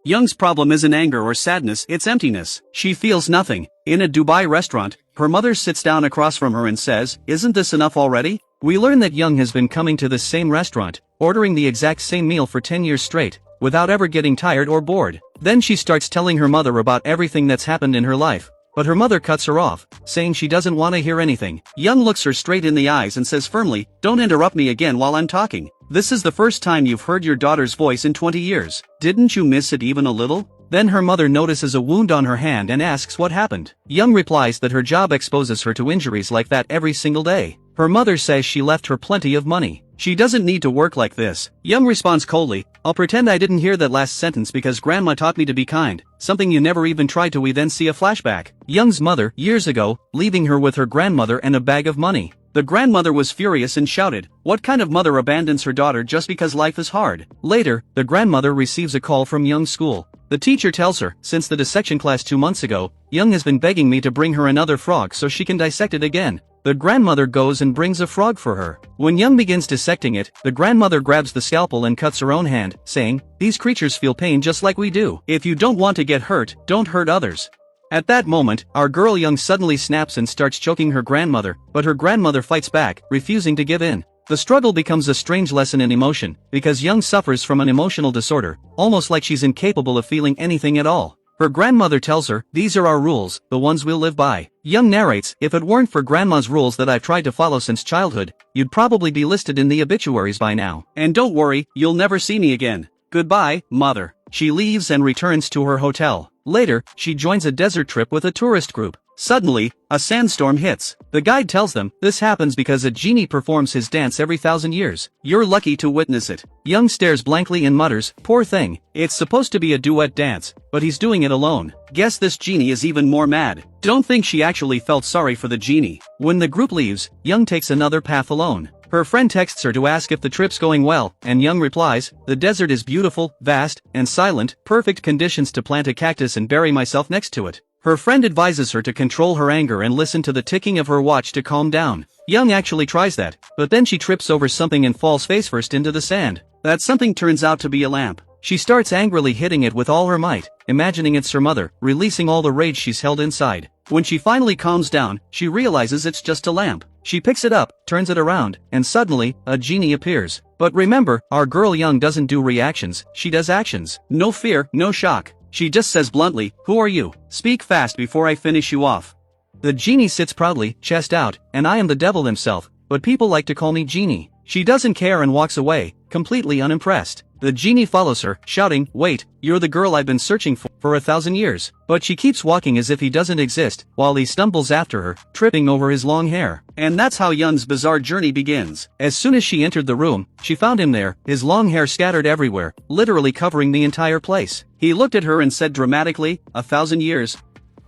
Young's problem isn't anger or sadness, it's emptiness. She feels nothing. In a Dubai restaurant, her mother sits down across from her and says, "Isn't this enough already?" We learn that Young has been coming to this same restaurant, ordering the exact same meal for 10 years straight, without ever getting tired or bored. Then she starts telling her mother about everything that's happened in her life. But her mother cuts her off, saying she doesn't want to hear anything. Young looks her straight in the eyes and says firmly, "Don't interrupt me again while I'm talking. This is the first time you've heard your daughter's voice in 20 years. Didn't you miss it even a little?" Then her mother notices a wound on her hand and asks what happened. Young replies that her job exposes her to injuries like that every single day. Her mother says she left her plenty of money. She doesn't need to work like this. Young responds coldly, "I'll pretend I didn't hear that last sentence because grandma taught me to be kind, something you never even tried to." We then see a flashback. Young's mother, years ago, leaving her with her grandmother and a bag of money. The grandmother was furious and shouted, "What kind of mother abandons her daughter just because life is hard?" Later, the grandmother receives a call from Young's school. The teacher tells her, since the dissection class 2 months ago, Young has been begging me to bring her another frog so she can dissect it again. The grandmother goes and brings a frog for her. When Young begins dissecting it, the grandmother grabs the scalpel and cuts her own hand, saying, "These creatures feel pain just like we do. If you don't want to get hurt, don't hurt others." At that moment, our girl Young suddenly snaps and starts choking her grandmother, but her grandmother fights back, refusing to give in. The struggle becomes a strange lesson in emotion, because Young suffers from an emotional disorder, almost like she's incapable of feeling anything at all. Her grandmother tells her, "These are our rules, the ones we'll live by." Young narrates, "If it weren't for grandma's rules that I've tried to follow since childhood, you'd probably be listed in the obituaries by now. And don't worry, you'll never see me again. Goodbye, mother." She leaves and returns to her hotel. Later, she joins a desert trip with a tourist group. Suddenly, a sandstorm hits. The guide tells them, this happens because a genie performs his dance every 1,000 years. You're lucky to witness it. Young stares blankly and mutters, "Poor thing. It's supposed to be a duet dance, but he's doing it alone." Guess this genie is even more mad. Don't think she actually felt sorry for the genie. When the group leaves, Young takes another path alone. Her friend texts her to ask if the trip's going well, and Young replies, "The desert is beautiful, vast, and silent, perfect conditions to plant a cactus and bury myself next to it." Her friend advises her to control her anger and listen to the ticking of her watch to calm down. Young actually tries that, but then she trips over something and falls face-first into the sand. That something turns out to be a lamp. She starts angrily hitting it with all her might, imagining it's her mother, releasing all the rage she's held inside. When she finally calms down, she realizes it's just a lamp. She picks it up, turns it around, and suddenly, a genie appears. But remember, our girl Young doesn't do reactions, she does actions. No fear, no shock. She just says bluntly, "Who are you? Speak fast before I finish you off." The genie sits proudly, chest out, "And I am the devil himself, but people like to call me Genie." She doesn't care and walks away, completely unimpressed. The genie follows her, shouting, "Wait, you're the girl I've been searching for 1,000 years. But she keeps walking as if he doesn't exist, while he stumbles after her, tripping over his long hair. And that's how Young's bizarre journey begins. As soon as she entered the room, she found him there, his long hair scattered everywhere, literally covering the entire place. He looked at her and said dramatically, 1,000 years?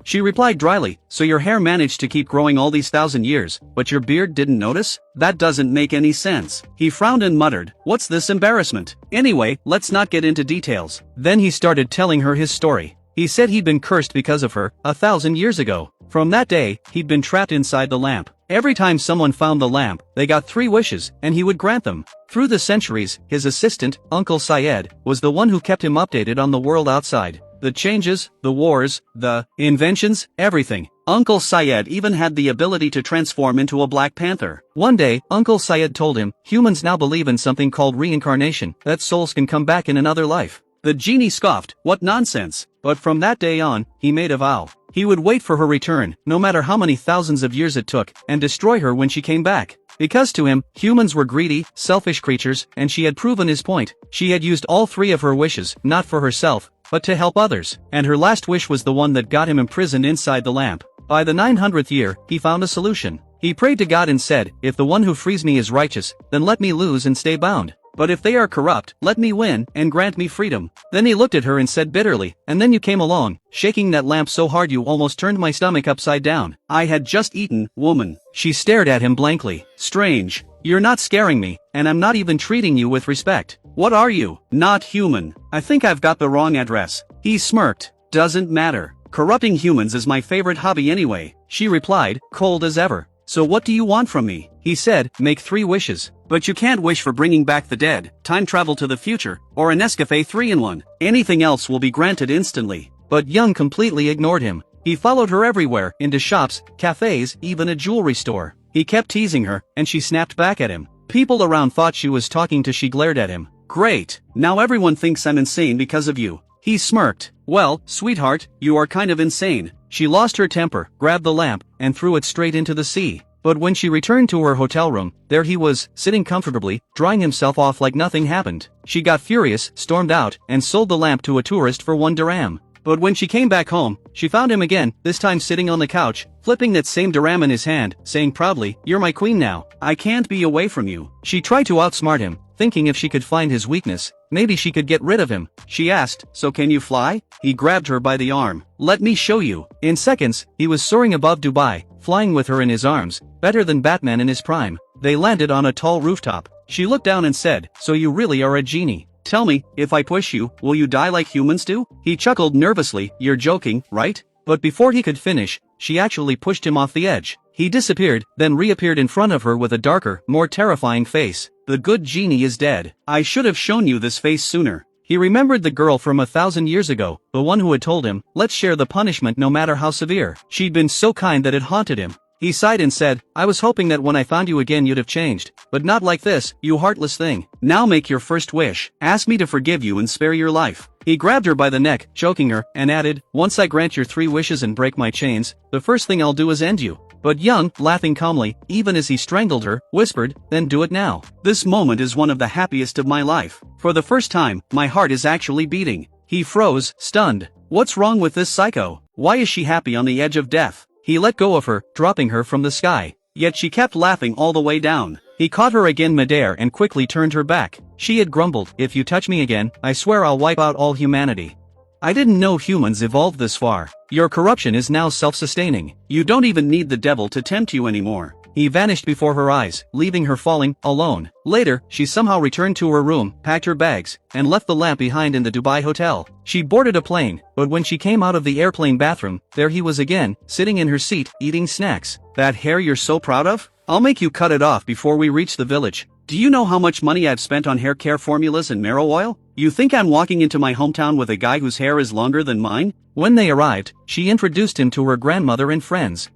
She replied dryly, "So your hair managed to keep growing all these 1,000 years, but your beard didn't notice? That doesn't make any sense." He frowned and muttered, "What's this embarrassment? Anyway, let's not get into details." Then he started telling her his story. He said he'd been cursed because of her, 1,000 years ago. From that day, he'd been trapped inside the lamp. Every time someone found the lamp, they got 3 wishes, and he would grant them. Through the centuries, his assistant, Uncle Syed, was the one who kept him updated on the world outside. The changes, the wars, the inventions, everything. Uncle Syed even had the ability to transform into a black panther. One day, Uncle Syed told him, humans now believe in something called reincarnation, that souls can come back in another life. The genie scoffed, "What nonsense." But from that day on, he made a vow. He would wait for her return, no matter how many thousands of years it took, and destroy her when she came back. Because to him, humans were greedy, selfish creatures, and she had proven his point. She had used all 3 of her wishes, not for herself, but to help others. And her last wish was the one that got him imprisoned inside the lamp. By the 900th year, he found a solution. He prayed to God and said, "If the one who frees me is righteous, then let me lose and stay bound. But if they are corrupt, let me win, and grant me freedom." Then he looked at her and said bitterly, "And then you came along, shaking that lamp so hard you almost turned my stomach upside down." "I had just eaten, woman." She stared at him blankly. "Strange. You're not scaring me, and I'm not even treating you with respect. What are you? Not human. I think I've got the wrong address." He smirked. "Doesn't matter. Corrupting humans is my favorite hobby anyway." She replied, cold as ever. "So what do you want from me?" He said, make 3 wishes. But you can't wish for bringing back the dead, time travel to the future, or a Nescafe 3-in-1. Anything else will be granted instantly. But Young completely ignored him. He followed her everywhere, into shops, cafes, even a jewelry store. He kept teasing her, and she snapped back at him. People around thought she was talking till she glared at him. Great, now everyone thinks I'm insane because of you. He smirked. Well, sweetheart, you are kind of insane. She lost her temper, grabbed the lamp, and threw it straight into the sea. But when she returned to her hotel room, there he was, sitting comfortably, drying himself off like nothing happened. She got furious, stormed out, and sold the lamp to a tourist for 1 dirham. But when she came back home, she found him again, this time sitting on the couch, flipping that same dirham in his hand, saying proudly, "You're my queen now. I can't be away from you." She tried to outsmart him, thinking if she could find his weakness, maybe she could get rid of him. She asked, "So can you fly?" He grabbed her by the arm. "Let me show you." In seconds, he was soaring above Dubai, flying with her in his arms, better than Batman in his prime. They landed on a tall rooftop. She looked down and said, "So you really are a genie. Tell me, if I push you, will you die like humans do?" He chuckled nervously, "You're joking, right?" But before he could finish, she actually pushed him off the edge. He disappeared, then reappeared in front of her with a darker, more terrifying face. The good genie is dead. I should have shown you this face sooner. He remembered the girl from 1,000 years ago, the one who had told him, let's share the punishment no matter how severe. She'd been so kind that it haunted him. He sighed and said, I was hoping that when I found you again you'd have changed, but not like this, you heartless thing. Now make your first wish. Ask me to forgive you and spare your life. He grabbed her by the neck, choking her, and added, once I grant your 3 wishes and break my chains, the first thing I'll do is end you. But Young, laughing calmly, even as he strangled her, whispered, then do it now. This moment is one of the happiest of my life. For the first time, my heart is actually beating. He froze, stunned. What's wrong with this psycho? Why is she happy on the edge of death? He let go of her, dropping her from the sky. Yet she kept laughing all the way down. He caught her again midair and quickly turned her back. She had grumbled, if you touch me again, I swear I'll wipe out all humanity. I didn't know humans evolved this far. Your corruption is now self-sustaining. You don't even need the devil to tempt you anymore. He vanished before her eyes, leaving her falling, alone. Later, she somehow returned to her room, packed her bags, and left the lamp behind in the Dubai hotel. She boarded a plane, but when she came out of the airplane bathroom, there he was again, sitting in her seat, eating snacks. That hair you're so proud of? I'll make you cut it off before we reach the village. Do you know how much money I've spent on hair care formulas and marrow oil? You think I'm walking into my hometown with a guy whose hair is longer than mine? When they arrived, she introduced him to her grandmother and friends.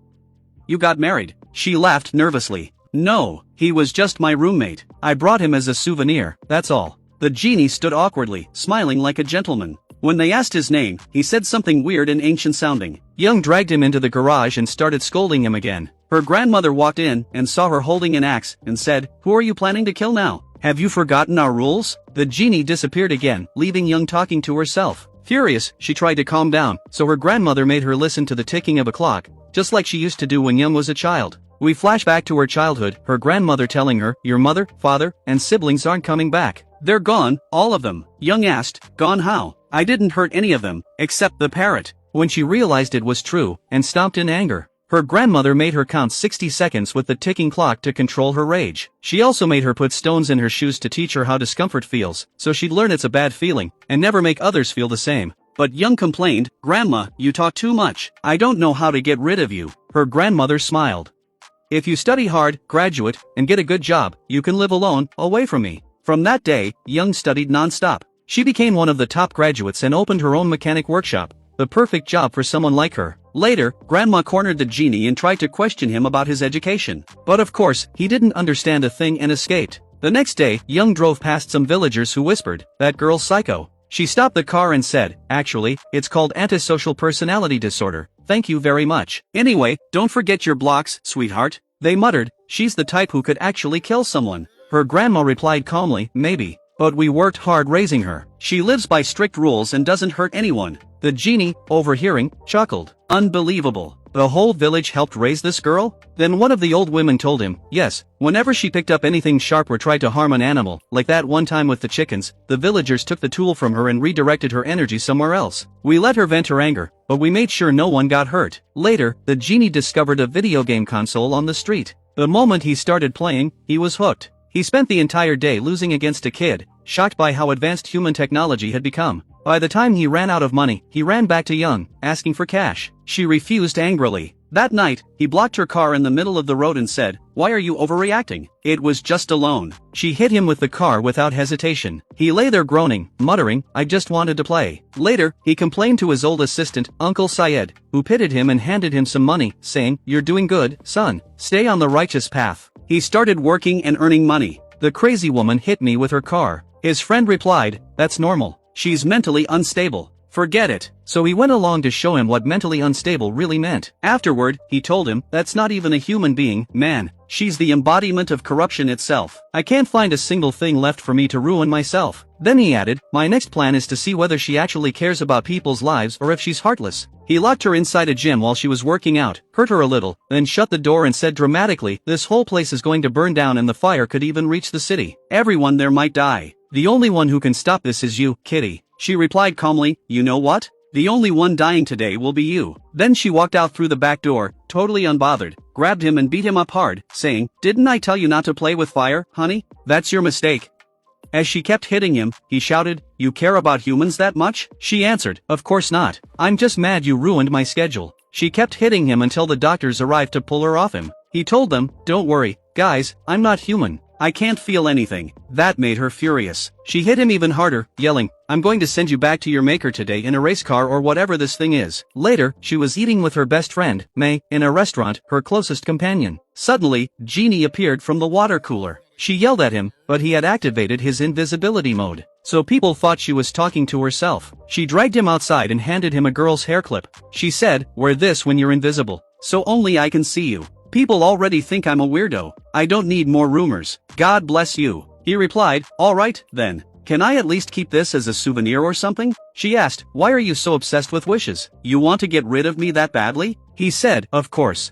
You got married? She laughed nervously. No, he was just my roommate. I brought him as a souvenir, that's all. The genie stood awkwardly, smiling like a gentleman. When they asked his name, he said something weird and ancient sounding. Young dragged him into the garage and started scolding him again. Her grandmother walked in and saw her holding an axe and said, who are you planning to kill now? Have you forgotten our rules? The genie disappeared again, leaving Young talking to herself. Furious, she tried to calm down, so her grandmother made her listen to the ticking of a clock, just like she used to do when Young was a child. We flash back to her childhood, her grandmother telling her, your mother, father, and siblings aren't coming back. They're gone, all of them. Young asked, gone how? I didn't hurt any of them, except the parrot. When she realized it was true, and stomped in anger. Her grandmother made her count 60 seconds with the ticking clock to control her rage. She also made her put stones in her shoes to teach her how discomfort feels, so she'd learn it's a bad feeling, and never make others feel the same. But Young complained, Grandma, you talk too much. I don't know how to get rid of you. Her grandmother smiled. If you study hard, graduate, and get a good job, you can live alone, away from me. From that day, Young studied non-stop. She became one of the top graduates and opened her own mechanic workshop, the perfect job for someone like her. Later, Grandma cornered the genie and tried to question him about his education. But of course, he didn't understand a thing and escaped. The next day, Young drove past some villagers who whispered, that girl's psycho. She stopped the car and said, actually, it's called antisocial personality disorder. Thank you very much. Anyway, don't forget your blocks, sweetheart. They muttered, she's the type who could actually kill someone. Her grandma replied calmly, maybe. But we worked hard raising her. She lives by strict rules and doesn't hurt anyone. The genie, overhearing, chuckled. Unbelievable. The whole village helped raise this girl? Then one of the old women told him, yes, whenever she picked up anything sharp or tried to harm an animal, like that one time with the chickens, the villagers took the tool from her and redirected her energy somewhere else. We let her vent her anger, but we made sure no one got hurt. Later, the genie discovered a video game console on the street. The moment he started playing, he was hooked. He spent the entire day losing against a kid, shocked by how advanced human technology had become. By the time he ran out of money, he ran back to Young, asking for cash. She refused angrily. That night, he blocked her car in the middle of the road and said, "Why are you overreacting? It was just a loan." She hit him with the car without hesitation. He lay there groaning, muttering, "I just wanted to play." Later, he complained to his old assistant, Uncle Syed, who pitied him and handed him some money, saying, "You're doing good, son. Stay on the righteous path." He started working and earning money. "The crazy woman hit me with her car." His friend replied, "That's normal. She's mentally unstable. Forget it." So he went along to show him what mentally unstable really meant. Afterward, he told him, "That's not even a human being, man. She's the embodiment of corruption itself. I can't find a single thing left for me to ruin myself." Then he added, "My next plan is to see whether she actually cares about people's lives or if she's heartless." He locked her inside a gym while she was working out, hurt her a little, then shut the door and said dramatically, "This whole place is going to burn down and the fire could even reach the city. Everyone there might die. The only one who can stop this is you, kitty." She replied calmly, "You know what? The only one dying today will be you." Then she walked out through the back door, totally unbothered, grabbed him and beat him up hard, saying, "Didn't I tell you not to play with fire, honey? That's your mistake." As she kept hitting him, he shouted, "You care about humans that much?" She answered, "Of course not. I'm just mad you ruined my schedule." She kept hitting him until the doctors arrived to pull her off him. He told them, "Don't worry, guys, I'm not human. I can't feel anything." That made her furious. She hit him even harder, yelling, "I'm going to send you back to your maker today in a race car or whatever this thing is." Later, she was eating with her best friend, May, in a restaurant, her closest companion. Suddenly, Genie appeared from the water cooler. She yelled at him, but he had activated his invisibility mode. So people thought she was talking to herself. She dragged him outside and handed him a girl's hair clip. She said, "Wear this when you're invisible. So only I can see you. People already think I'm a weirdo. I don't need more rumors. God bless you." He replied, "All right, then. Can I at least keep this as a souvenir or something?" She asked, "Why are you so obsessed with wishes? You want to get rid of me that badly?" He said, "Of course.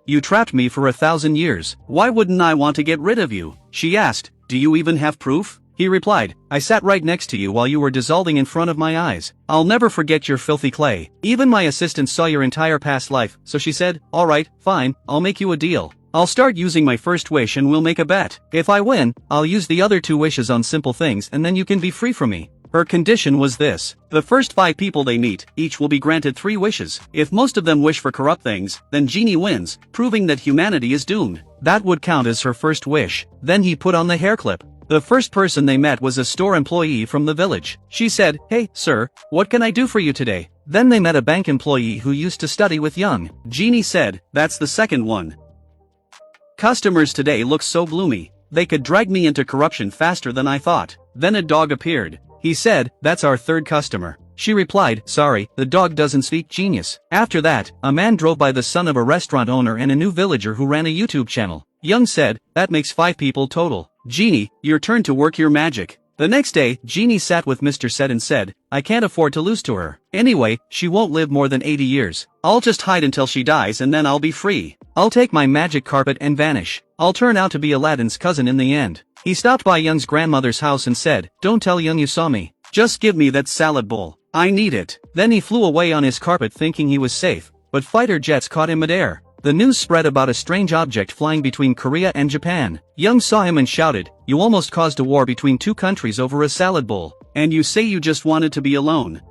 You trapped me for 1,000 years. Why wouldn't I want to get rid of you?" She asked, "Do you even have proof?" He replied, "I sat right next to you while you were dissolving in front of my eyes. I'll never forget your filthy clay. Even my assistant saw your entire past life, so she said, 'All right, fine, I'll make you a deal. I'll start using my first wish and we'll make a bet. If I win, I'll use the other 2 wishes on simple things and then you can be free from me.' Her condition was this: the first 5 people they meet, each will be granted 3 wishes. If most of them wish for corrupt things, then Genie wins, proving that humanity is doomed. That would count as her first wish. Then he put on the hair clip. The first person they met was a store employee from the village. She said, "Hey, sir, what can I do for you today?" Then they met a bank employee who used to study with Young. Genie said, "That's the second one. Customers today look so gloomy. They could drag me into corruption faster than I thought." Then a dog appeared. He said, "That's our third customer." She replied, "Sorry, the dog doesn't speak genius." After that, a man drove by the son of a restaurant owner and a new villager who ran a YouTube channel. Young said, "That makes 5 people total. Genie, your turn to work your magic." The next day, Genie sat with Mr. Set and said, "I can't afford to lose to her. Anyway, she won't live more than 80 years. I'll just hide until she dies and then I'll be free. I'll take my magic carpet and vanish. I'll turn out to be Aladdin's cousin in the end." He stopped by Young's grandmother's house and said, "Don't tell Young you saw me. Just give me that salad bowl. I need it." Then he flew away on his carpet thinking he was safe, but fighter jets caught him midair. The news spread about a strange object flying between Korea and Japan. Young saw him and shouted, "You almost caused a war between 2 countries over a salad bowl. And you say you just wanted to be alone."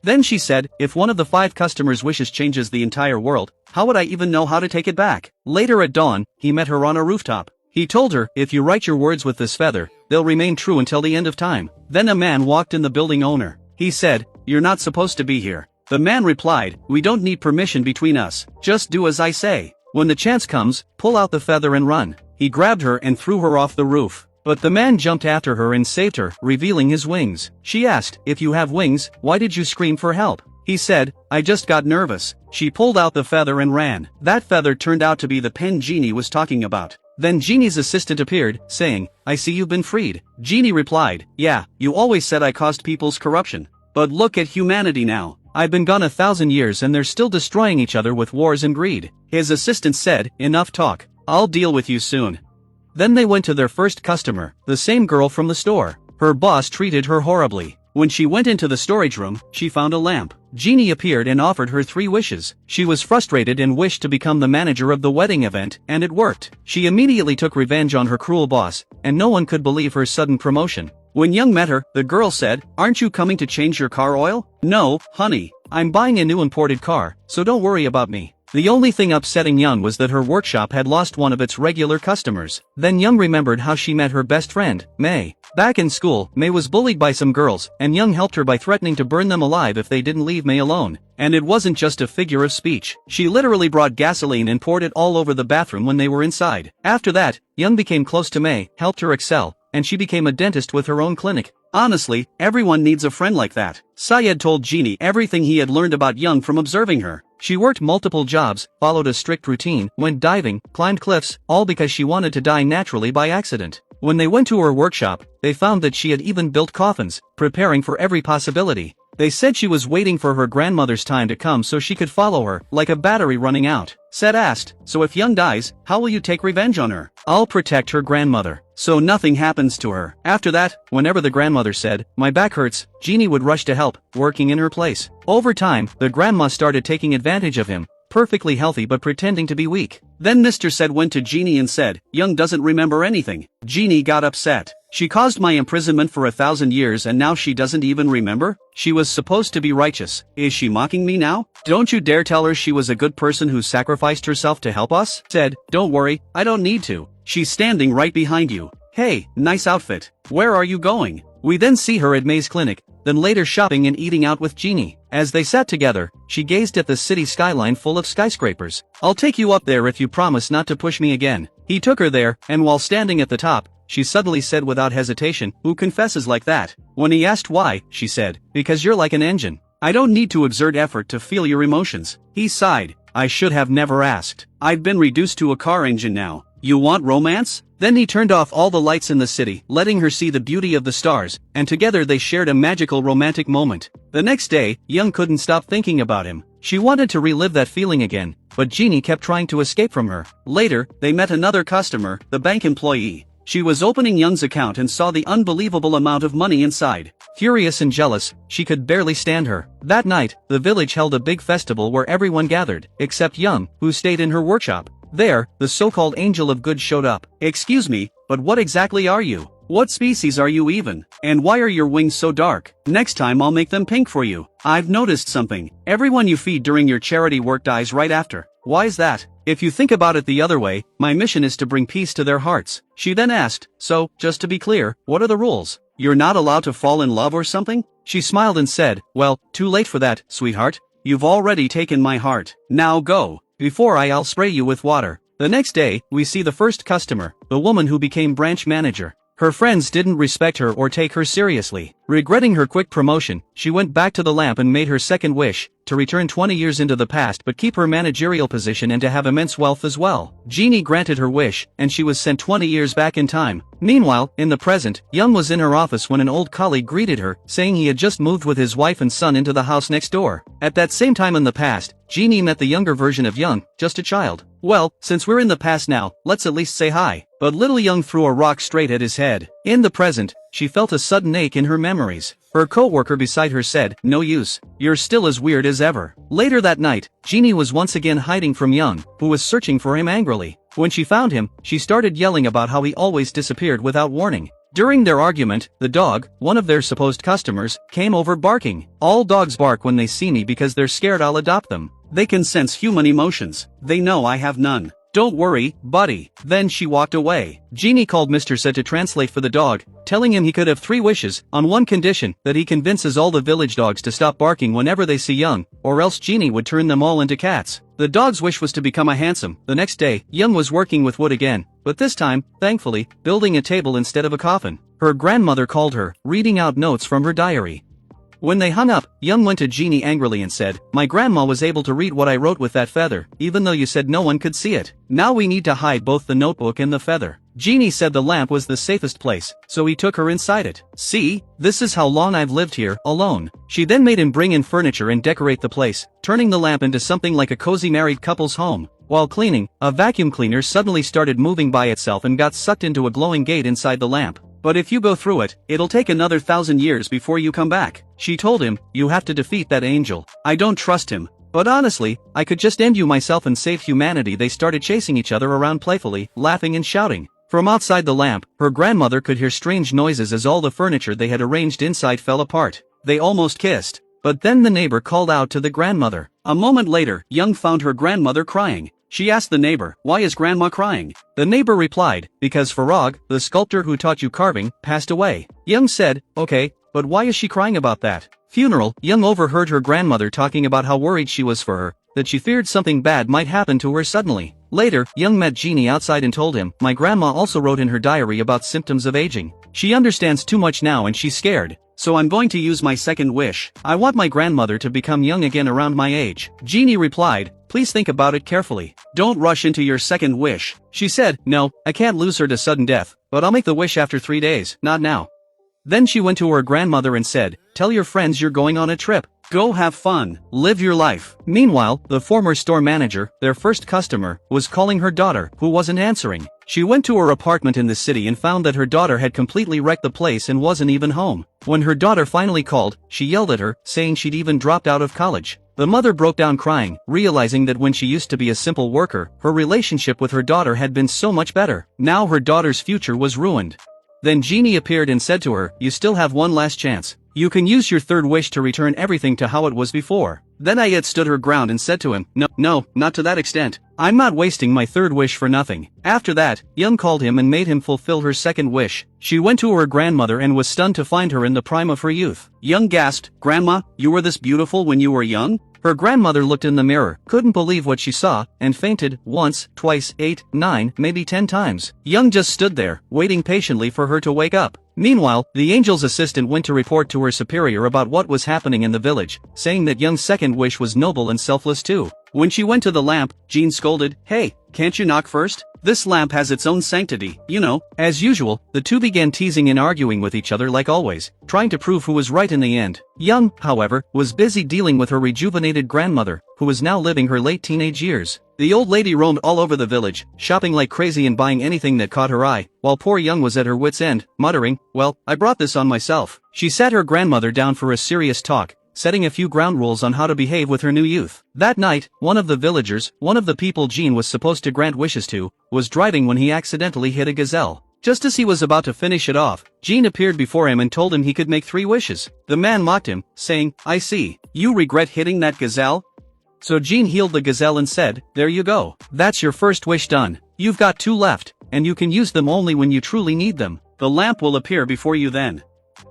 Then she said, "If one of the 5 customers' wishes changes the entire world, how would I even know how to take it back?" Later at dawn, he met her on a rooftop. He told her, "If you write your words with this feather, they'll remain true until the end of time." Then a man walked in the building owner. He said, "You're not supposed to be here." The man replied, "We don't need permission between us. Just do as I say. When the chance comes, pull out the feather and run." He grabbed her and threw her off the roof. But the man jumped after her and saved her, revealing his wings. She asked, "If you have wings, why did you scream for help?" He said, "I just got nervous." She pulled out the feather and ran. That feather turned out to be the pen Genie was talking about. Then Genie's assistant appeared, saying, "I see you've been freed." Genie replied, "Yeah, you always said I caused people's corruption. But look at humanity now. I've been gone 1,000 years and they're still destroying each other with wars and greed." His assistant said, "Enough talk. I'll deal with you soon." Then they went to their first customer, the same girl from the store. Her boss treated her horribly. When she went into the storage room, she found a lamp. Genie appeared and offered her 3 wishes. She was frustrated and wished to become the manager of the wedding event, and it worked. She immediately took revenge on her cruel boss, and no one could believe her sudden promotion. When Young met her, the girl said, "Aren't you coming to change your car oil?" "No, honey. I'm buying a new imported car, so don't worry about me." The only thing upsetting Young was that her workshop had lost one of its regular customers. Then Young remembered how she met her best friend, May. Back in school, May was bullied by some girls, and Young helped her by threatening to burn them alive if they didn't leave May alone. And it wasn't just a figure of speech. She literally brought gasoline and poured it all over the bathroom when they were inside. After that, Young became close to May, helped her excel, and she became a dentist with her own clinic. Honestly, everyone needs a friend like that. Syed told Genie everything he had learned about Young from observing her. She worked multiple jobs, followed a strict routine, went diving, climbed cliffs, all because she wanted to die naturally by accident. When they went to her workshop, they found that she had even built coffins, preparing for every possibility. They said she was waiting for her grandmother's time to come so she could follow her, like a battery running out. Said asked, so if Young dies, how will you take revenge on her? I'll protect her grandmother, so nothing happens to her. After that, whenever the grandmother said, my back hurts, Genie would rush to help, working in her place. Over time, the grandma started taking advantage of him, perfectly healthy but pretending to be weak. Then Mr. Said went to Genie and said, Young doesn't remember anything. Genie got upset. She caused my imprisonment for 1,000 years and now she doesn't even remember? She was supposed to be righteous. Is she mocking me now? Don't you dare tell her she was a good person who sacrificed herself to help us? Said, don't worry, I don't need to. She's standing right behind you. Hey, nice outfit. Where are you going? We then see her at May's clinic, then later shopping and eating out with Genie. As they sat together, she gazed at the city skyline full of skyscrapers. I'll take you up there if you promise not to push me again. He took her there, and while standing at the top, she suddenly said without hesitation, who confesses like that? When he asked why, she said, because you're like an engine. I don't need to exert effort to feel your emotions. He sighed. I should have never asked. I've been reduced to a car engine now. You want romance? Then he turned off all the lights in the city, letting her see the beauty of the stars, and together they shared a magical romantic moment. The next day, Young couldn't stop thinking about him. She wanted to relive that feeling again, but Genie kept trying to escape from her. Later, they met another customer, the bank employee. She was opening Young's account and saw the unbelievable amount of money inside. Furious and jealous, she could barely stand her. That night, the village held a big festival where everyone gathered, except Young, who stayed in her workshop. There, the so-called Angel of Good showed up. Excuse me, but what exactly are you? What species are you even? And why are your wings so dark? Next time I'll make them pink for you. I've noticed something. Everyone you feed during your charity work dies right after. Why is that? If you think about it the other way, my mission is to bring peace to their hearts. She then asked, so, just to be clear, what are the rules? You're not allowed to fall in love or something? She smiled and said, well, too late for that, sweetheart. You've already taken my heart. Now go. Before I'll spray you with water. The next day, we see the first customer, the woman who became branch manager. Her friends didn't respect her or take her seriously. Regretting her quick promotion, she went back to the lamp and made her second wish, to return 20 years into the past but keep her managerial position and to have immense wealth as well. Genie granted her wish, and she was sent 20 years back in time. Meanwhile, in the present, Young was in her office when an old colleague greeted her, saying he had just moved with his wife and son into the house next door. At that same time in the past, Genie met the younger version of Young, just a child. Well, since we're in the past now, let's at least say hi. But little Young threw a rock straight at his head. In the present, she felt a sudden ache in her memories. Her co-worker beside her said, no use. You're still as weird as ever. Later that night, Genie was once again hiding from Young, who was searching for him angrily. When she found him, she started yelling about how he always disappeared without warning. During their argument, the dog, one of their supposed customers, came over barking. All dogs bark when they see me because they're scared I'll adopt them. They can sense human emotions. They know I have none. Don't worry, buddy. Then she walked away. Genie called Mr. Said to translate for the dog, telling him he could have 3 wishes, on one condition, that he convinces all the village dogs to stop barking whenever they see Young, or else Genie would turn them all into cats. The dog's wish was to become a handsome. The next day, Young was working with wood again, but this time, thankfully, building a table instead of a coffin. Her grandmother called her, reading out notes from her diary. When they hung up, Young went to Genie angrily and said, my grandma was able to read what I wrote with that feather, even though you said no one could see it. Now we need to hide both the notebook and the feather. Genie said the lamp was the safest place, so he took her inside it. See, this is how long I've lived here, alone. She then made him bring in furniture and decorate the place, turning the lamp into something like a cozy married couple's home. While cleaning, a vacuum cleaner suddenly started moving by itself and got sucked into a glowing gate inside the lamp. But if you go through it, it'll take another 1,000 years before you come back. She told him, you have to defeat that angel. I don't trust him. But honestly, I could just end you myself and save humanity. They started chasing each other around playfully, laughing and shouting. From outside the lamp, her grandmother could hear strange noises as all the furniture they had arranged inside fell apart. They almost kissed. But then the neighbor called out to the grandmother, A moment later, Young found her grandmother crying. She asked the neighbor, "Why is grandma crying?" The neighbor replied, "Because Farag, the sculptor who taught you carving, passed away." Young said, "Okay, but why is she crying about that?" Funeral. Young overheard her grandmother talking about how worried she was for her, that she feared something bad might happen to her suddenly. Later, Young met Genie outside and told him, "My grandma also wrote in her diary about symptoms of aging. She understands too much now and she's scared. So I'm going to use my second wish. I want my grandmother to become young again around my age." Genie replied, "Please think about it carefully. Don't rush into your second wish." She said, "No, I can't lose her to sudden death, but I'll make the wish after 3 days, not now." Then she went to her grandmother and said, "Tell your friends you're going on a trip. Go have fun, live your life." Meanwhile, the former store manager, their first customer, was calling her daughter, who wasn't answering. She went to her apartment in the city and found that her daughter had completely wrecked the place and wasn't even home. When her daughter finally called, she yelled at her, saying she'd even dropped out of college. The mother broke down crying, realizing that when she used to be a simple worker, her relationship with her daughter had been so much better. Now her daughter's future was ruined. Then Genie appeared and said to her, "You still have one last chance. You can use your third wish to return everything to how it was before." Then Ayat stood her ground and said to him, No, not to that extent. I'm not wasting my third wish for nothing." After that, Young called him and made him fulfill her second wish. She went to her grandmother and was stunned to find her in the prime of her youth. Young gasped, "Grandma, you were this beautiful when you were young?" Her grandmother looked in the mirror, couldn't believe what she saw, and fainted, once, twice, 8, 9, maybe 10 times. Young just stood there, waiting patiently for her to wake up. Meanwhile, the angel's assistant went to report to her superior about what was happening in the village, saying that Young's second wish was noble and selfless too. When she went to the lamp, Jean scolded, "Hey, can't you knock first? This lamp has its own sanctity, you know." As usual, the two began teasing and arguing with each other like always, trying to prove who was right in the end. Young, however, was busy dealing with her rejuvenated grandmother, who was now living her late teenage years. The old lady roamed all over the village, shopping like crazy and buying anything that caught her eye, while poor Young was at her wit's end, muttering, "Well, I brought this on myself." She sat her grandmother down for a serious talk, setting a few ground rules on how to behave with her new youth. That night, one of the villagers, one of the people Jean was supposed to grant wishes to, was driving when he accidentally hit a gazelle. Just as he was about to finish it off, Jean appeared before him and told him he could make 3 wishes. The man mocked him, saying, "I see. You regret hitting that gazelle?" So Jean healed the gazelle and said, "There you go. That's your first wish done. You've got 2 left, and you can use them only when you truly need them. The lamp will appear before you then."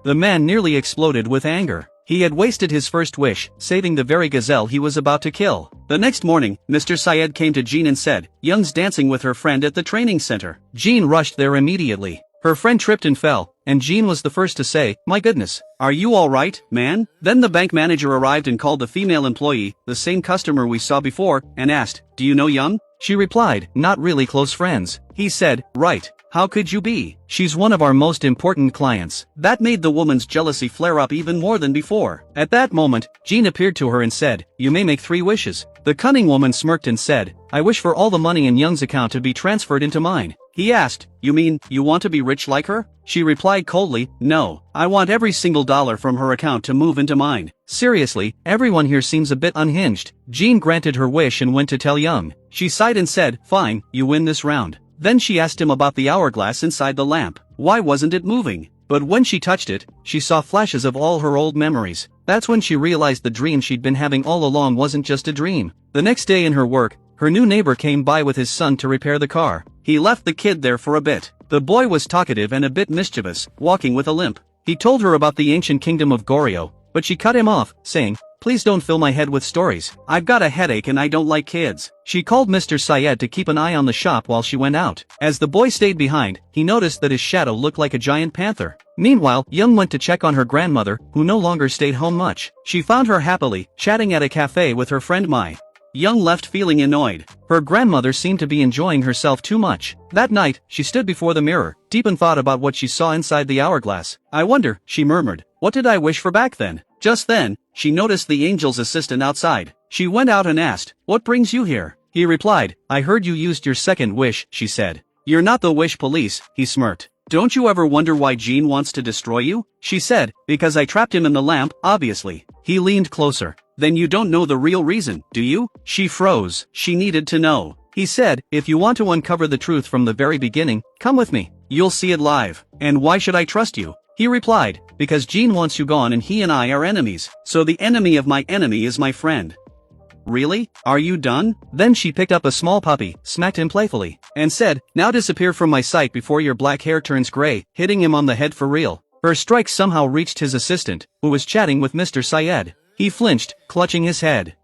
The man nearly exploded with anger. He had wasted his first wish, saving the very gazelle he was about to kill. The next morning, Mr. Syed came to Jean and said, "Young's dancing with her friend at the training center." Jean rushed there immediately. Her friend tripped and fell, and Jean was the first to say, "My goodness, are you all right, man?" Then the bank manager arrived and called the female employee, the same customer we saw before, and asked, "Do you know Young?" She replied, "Not really close friends." He said, "Right. How could you be? She's one of our most important clients." That made the woman's jealousy flare up even more than before. At that moment, Jean appeared to her and said, "You may make 3 wishes." The cunning woman smirked and said, "I wish for all the money in Young's account to be transferred into mine." He asked, "You mean, you want to be rich like her?" She replied coldly, "No, I want every single dollar from her account to move into mine." Seriously, everyone here seems a bit unhinged. Jean granted her wish and went to tell Young. She sighed and said, "Fine, you win this round." Then she asked him about the hourglass inside the lamp. Why wasn't it moving? But when she touched it, she saw flashes of all her old memories. That's when she realized the dream she'd been having all along wasn't just a dream. The next day in her work, her new neighbor came by with his son to repair the car. He left the kid there for a bit. The boy was talkative and a bit mischievous, walking with a limp. He told her about the ancient kingdom of Goryeo, but she cut him off, saying, "Please don't fill my head with stories. I've got a headache and I don't like kids." She called Mr. Syed to keep an eye on the shop while she went out. As the boy stayed behind, he noticed that his shadow looked like a giant panther. Meanwhile, Young went to check on her grandmother, who no longer stayed home much. She found her happily, chatting at a cafe with her friend Mai. Young left feeling annoyed. Her grandmother seemed to be enjoying herself too much. That night, she stood before the mirror, deep in thought about what she saw inside the hourglass. "I wonder," she murmured, "what did I wish for back then?" Just then, she noticed the angel's assistant outside. She went out and asked, "What brings you here?" He replied, "I heard you used your second wish," she said. "You're not the wish police," he smirked. "Don't you ever wonder why Jean wants to destroy you?" She said, "Because I trapped him in the lamp, obviously." He leaned closer. "Then you don't know the real reason, do you?" She froze. She needed to know. He said, "If you want to uncover the truth from the very beginning, come with me. You'll see it live." "And why should I trust you?" He replied, "Because Jean wants you gone and he and I are enemies. So the enemy of my enemy is my friend." really? Are you done? Then she picked up a small puppy, smacked him playfully, and said, now disappear from my sight before your black hair turns gray, hitting him on the head for real. Her strike somehow reached his assistant, who was chatting with Mr. Syed. He flinched, clutching his head.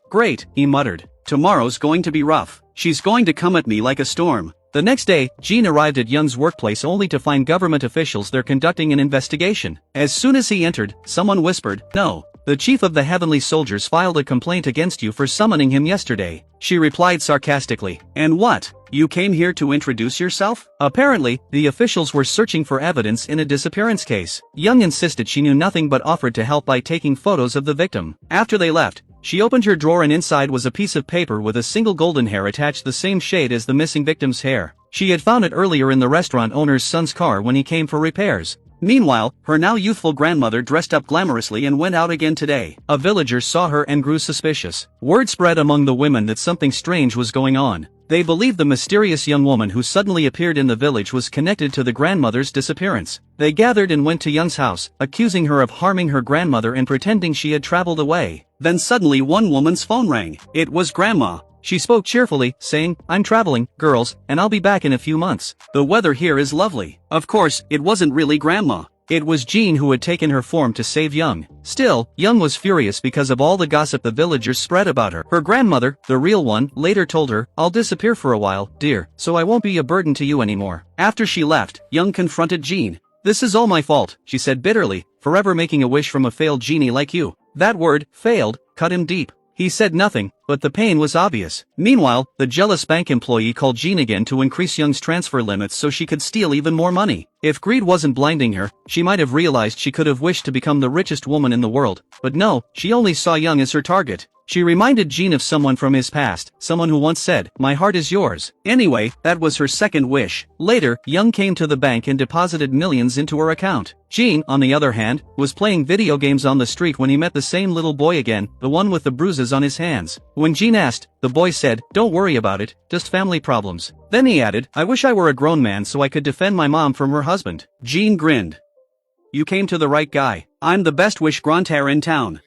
Great, he muttered. Tomorrow's going to be rough. She's going to come at me like a storm. The next day, Gene arrived at Young's workplace only to find government officials there conducting an investigation. As soon as he entered, someone whispered, no. The chief of the Heavenly Soldiers filed a complaint against you for summoning him yesterday. She replied sarcastically, and what? You came here to introduce yourself? Apparently, the officials were searching for evidence in a disappearance case. Young insisted she knew nothing but offered to help by taking photos of the victim. After they left, she opened her drawer and inside was a piece of paper with a single golden hair attached the same shade as the missing victim's hair. She had found it earlier in the restaurant owner's son's car when he came for repairs. Meanwhile, her now youthful grandmother dressed up glamorously and went out again today. A villager saw her and grew suspicious. Word spread among the women that something strange was going on. They believed the mysterious young woman who suddenly appeared in the village was connected to the grandmother's disappearance. They gathered and went to Young's house, accusing her of harming her grandmother and pretending she had traveled away. Then suddenly one woman's phone rang. It was Grandma. She spoke cheerfully, saying, I'm traveling, girls, and I'll be back in a few months. The weather here is lovely. Of course, it wasn't really Grandma. It was Gene who had taken her form to save Young. Still, Young was furious because of all the gossip the villagers spread about her. Her grandmother, the real one, later told her, I'll disappear for a while, dear, so I won't be a burden to you anymore. After she left, Young confronted Gene. This is all my fault, she said bitterly, forever making a wish from a failed genie like you. That word, failed, cut him deep. He said nothing, but the pain was obvious. Meanwhile, the jealous bank employee called Gene again to increase Young's transfer limits so she could steal even more money. If greed wasn't blinding her, she might have realized she could have wished to become the richest woman in the world. But no, she only saw Young as her target. She reminded Gene of someone from his past, someone who once said, my heart is yours. Anyway, that was her second wish. Later, Young came to the bank and deposited millions into her account. Gene, on the other hand, was playing video games on the street when he met the same little boy again, the one with the bruises on his hands. When Gene asked, the boy said, don't worry about it, just family problems. Then he added, I wish I were a grown man so I could defend my mom from her husband. Gene grinned. You came to the right guy. I'm the best wish granter in town.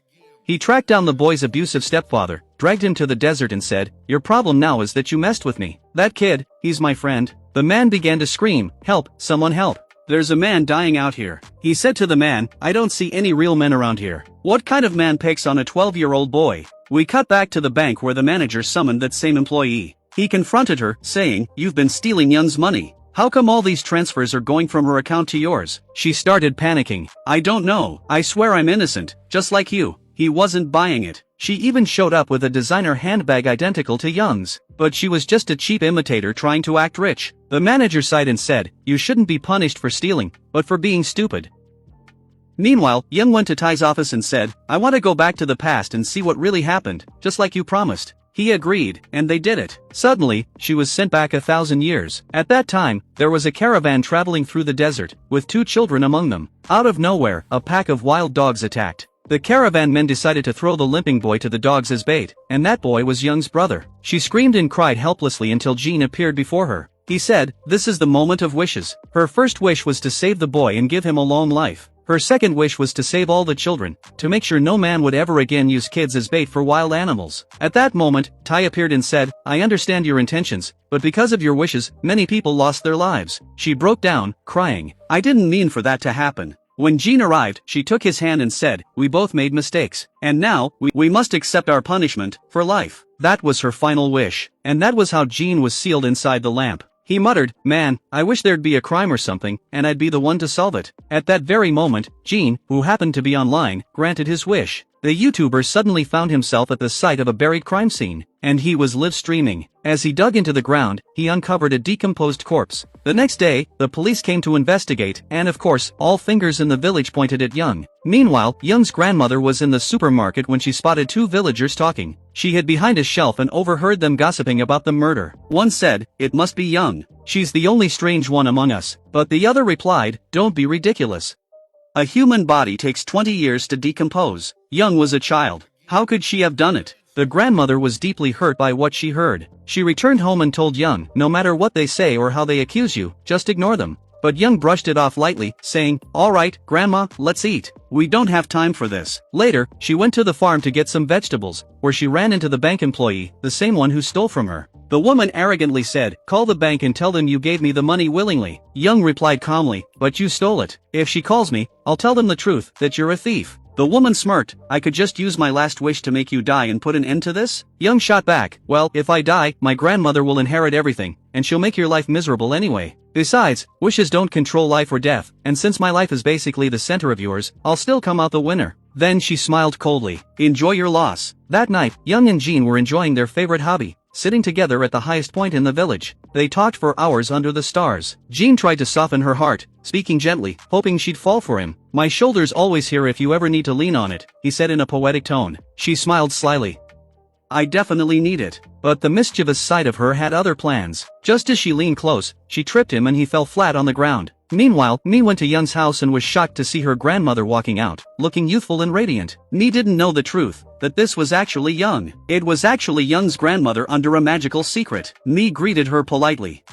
He tracked down the boy's abusive stepfather, dragged him to the desert and said, your problem now is that you messed with me. That kid, he's my friend. The man began to scream, help, someone help. There's a man dying out here. He said to the man, I don't see any real men around here. What kind of man picks on a 12-year-old boy? We cut back to the bank where the manager summoned that same employee. He confronted her, saying, you've been stealing Young's money. How come all these transfers are going from her account to yours? She started panicking. I don't know. I swear I'm innocent, just like you. He wasn't buying it. She even showed up with a designer handbag identical to Young's. But she was just a cheap imitator trying to act rich. The manager sighed and said, you shouldn't be punished for stealing, but for being stupid. Meanwhile, Young went to Ty's office and said, I want to go back to the past and see what really happened, just like you promised. He agreed, and they did it. Suddenly, she was sent back 1,000 years. At that time, there was a caravan traveling through the desert, with 2 children among them. Out of nowhere, a pack of wild dogs attacked. The caravan men decided to throw the limping boy to the dogs as bait, and that boy was Young's brother. She screamed and cried helplessly until Gene appeared before her. He said, this is the moment of wishes. Her first wish was to save the boy and give him a long life. Her second wish was to save all the children, to make sure no man would ever again use kids as bait for wild animals. At that moment, Ty appeared and said, I understand your intentions, but because of your wishes, many people lost their lives. She broke down, crying. I didn't mean for that to happen. When Gene arrived, she took his hand and said, we both made mistakes. And now, we must accept our punishment, for life. That was her final wish. And that was how Gene was sealed inside the lamp. He muttered, man, I wish there'd be a crime or something, and I'd be the one to solve it. At that very moment, Gene, who happened to be online, granted his wish. The YouTuber suddenly found himself at the site of a buried crime scene, and he was live streaming. As he dug into the ground, he uncovered a decomposed corpse. The next day, the police came to investigate, and of course, all fingers in the village pointed at Young. Meanwhile, Young's grandmother was in the supermarket when she spotted 2 villagers talking. She hid behind a shelf and overheard them gossiping about the murder. One said, it must be Young. She's the only strange one among us. But the other replied, don't be ridiculous. A human body takes 20 years to decompose. Young was a child. How could she have done it? The grandmother was deeply hurt by what she heard. She returned home and told Young, no matter what they say or how they accuse you, just ignore them. but Young brushed it off lightly, saying, "Alright, Grandma, let's eat. We don't have time for this." Later, she went to the farm to get some vegetables, where she ran into the bank employee, the same one who stole from her. The woman arrogantly said, "Call the bank and tell them you gave me the money willingly." Young replied calmly, "But you stole it. If she calls me, I'll tell them the truth, that you're a thief." The woman smirked, "I could just use my last wish to make you die and put an end to this?" Young shot back, "Well, if I die, my grandmother will inherit everything, and she'll make your life miserable anyway. Besides, wishes don't control life or death, and since my life is basically the center of yours, I'll still come out the winner." Then she smiled coldly, "Enjoy your loss." That night, Young and Jean were enjoying their favorite hobby, sitting together at the highest point in the village. They talked for hours under the stars. Jean tried to soften her heart, speaking gently, hoping she'd fall for him. "My shoulder's always here if you ever need to lean on it," he said in a poetic tone. She smiled slyly. "I definitely need it." But the mischievous side of her had other plans. Just as she leaned close, she tripped him and he fell flat on the ground. Meanwhile, Mi went to Young's house and was shocked to see her grandmother walking out, looking youthful and radiant. Mi didn't know the truth, that this was actually Young. It was actually Young's grandmother under a magical secret. Mi greeted her politely.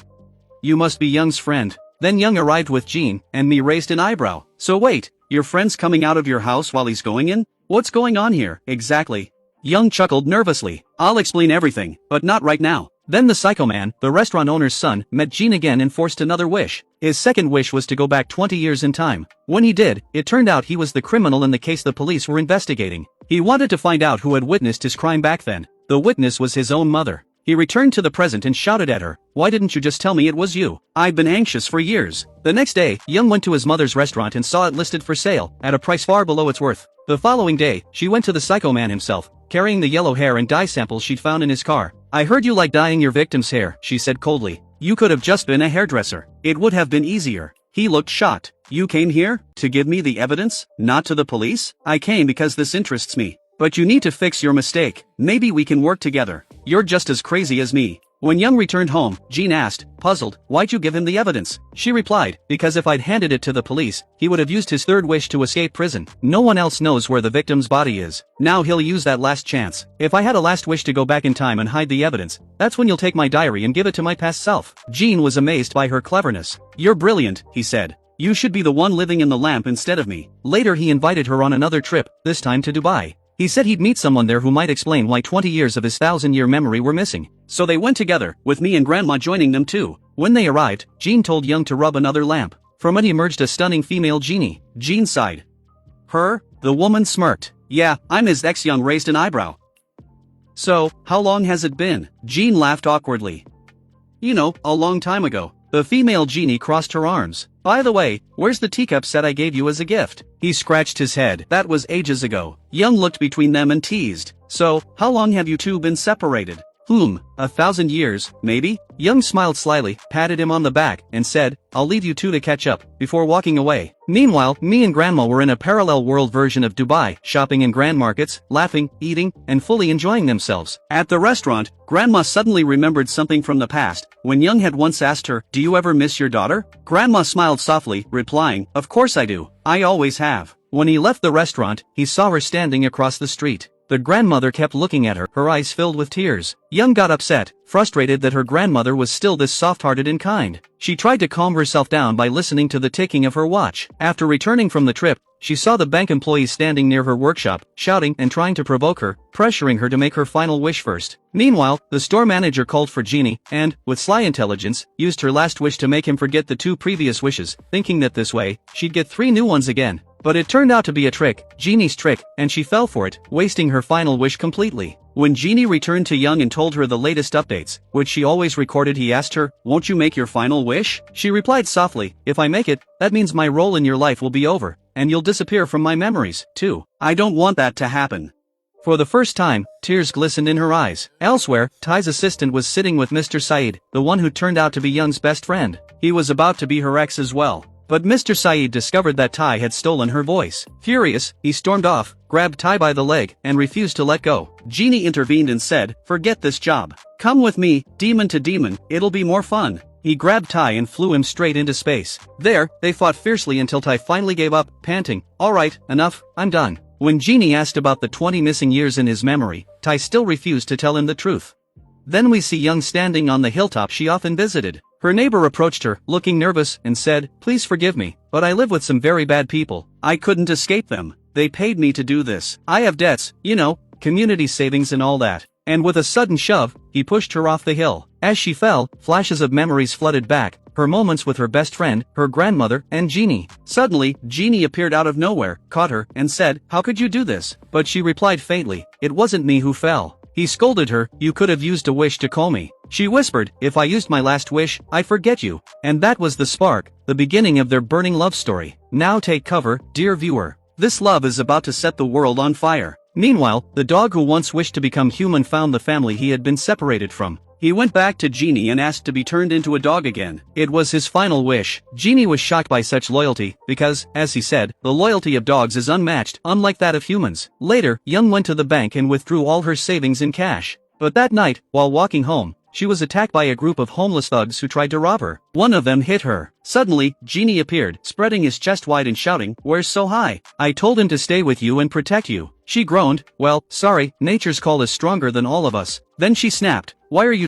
"You must be Young's friend." Then Young arrived with Jean, and Mi raised an eyebrow. "So wait, your friend's coming out of your house while he's going in? What's going on here, exactly?" Young chuckled nervously. "I'll explain everything, but not right now." Then the psycho man, the restaurant owner's son, met Jean again and forced another wish. His second wish was to go back 20 years in time. When he did, it turned out he was the criminal in the case the police were investigating. He wanted to find out who had witnessed his crime back then. The witness was his own mother. He returned to the present and shouted at her, "Why didn't you just tell me it was you? I've been anxious for years." The next day, Young went to his mother's restaurant and saw it listed for sale, at a price far below its worth. The following day, she went to the psycho man himself, carrying the yellow hair and dye samples she'd found in his car. "I heard you like dyeing your victim's hair," she said coldly. "You could have just been a hairdresser. It would have been easier." He looked shocked. "You came here? To give me the evidence? Not to the police?" "I came because this interests me. But you need to fix your mistake. Maybe we can work together. You're just as crazy as me." When Young returned home, Jean asked, puzzled, "Why'd you give him the evidence?" She replied, "Because if I'd handed it to the police, he would have used his third wish to escape prison. No one else knows where the victim's body is. Now he'll use that last chance. If I had a last wish to go back in time and hide the evidence, that's when you'll take my diary and give it to my past self." Jean was amazed by her cleverness. "You're brilliant," he said. "You should be the one living in the lamp instead of me." Later he invited her on another trip, this time to Dubai. He said he'd meet someone there who might explain why 20 years of his 1,000-year memory were missing. So they went together, with me and Grandma joining them too. When they arrived, Jean told Young to rub another lamp. From it emerged a stunning female genie. Jean sighed. "Her?" The woman smirked. "Yeah, I'm his ex." Young raised an eyebrow. "So, how long has it been?" Jean laughed awkwardly. "You know, a long time ago." The female genie crossed her arms. "By the way, where's the teacup set I gave you as a gift?" He scratched his head. "That was ages ago." Young looked between them and teased. "So, how long have you two been separated?" 1,000 years, maybe?" Young smiled slyly, patted him on the back, and said, "I'll leave you two to catch up," before walking away. Meanwhile, me and Grandma were in a parallel world version of Dubai, shopping in grand markets, laughing, eating, and fully enjoying themselves. At the restaurant, Grandma suddenly remembered something from the past, when Young had once asked her, "Do you ever miss your daughter?" Grandma smiled softly, replying, "Of course I do. I always have." When he left the restaurant, he saw her standing across the street. The grandmother kept looking at her eyes filled with tears. Young got upset, frustrated that her grandmother was still this soft-hearted and kind. She tried to calm herself down by listening to the ticking of her watch. After returning from the trip, she saw the bank employee standing near her workshop, shouting and trying to provoke her, pressuring her to make her final wish first. Meanwhile, the store manager called for Genie, and, with sly intelligence, used her last wish to make him forget the 2 previous wishes, thinking that this way, she'd get 3 new ones again. But it turned out to be a trick, Genie's trick, and she fell for it, wasting her final wish completely. When Genie returned to Young and told her the latest updates, which she always recorded, he asked her, "Won't you make your final wish?" She replied softly, "If I make it, that means my role in your life will be over, and you'll disappear from my memories, too. I don't want that to happen." For the first time, tears glistened in her eyes. Elsewhere, Ty's assistant was sitting with Mr. Saeed, the one who turned out to be Young's best friend. He was about to be her ex as well. But Mr. Saeed discovered that Ty had stolen her voice. Furious, he stormed off, grabbed Ty by the leg, and refused to let go. Genie intervened and said, "Forget this job. Come with me, demon to demon, it'll be more fun." He grabbed Ty and flew him straight into space. There, they fought fiercely until Ty finally gave up, panting, "Alright, enough, I'm done." When Genie asked about the 20 missing years in his memory, Ty still refused to tell him the truth. Then we see Young standing on the hilltop she often visited. Her neighbor approached her, looking nervous, and said, "Please forgive me, but I live with some very bad people. I couldn't escape them. They paid me to do this. I have debts, you know, community savings and all that." And with a sudden shove, he pushed her off the hill. As she fell, flashes of memories flooded back, her moments with her best friend, her grandmother, and Genie. Suddenly, Genie appeared out of nowhere, caught her, and said, "How could you do this?" But she replied faintly, "It wasn't me who fell." He scolded her, "You could have used a wish to call me." She whispered, "If I used my last wish, I forget you." And that was the spark, the beginning of their burning love story. Now take cover, dear viewer. This love is about to set the world on fire. Meanwhile, the dog who once wished to become human found the family he had been separated from. He went back to Genie and asked to be turned into a dog again. It was his final wish. Genie was shocked by such loyalty, because, as he said, the loyalty of dogs is unmatched, unlike that of humans. Later, Young went to the bank and withdrew all her savings in cash. But that night, while walking home, she was attacked by a group of homeless thugs who tried to rob her. One of them hit her. Suddenly, Genie appeared, spreading his chest wide and shouting, "Where's so high? I told him to stay with you and protect you." She groaned, "Well, sorry, nature's call is stronger than all of us." Then she snapped, "Why are you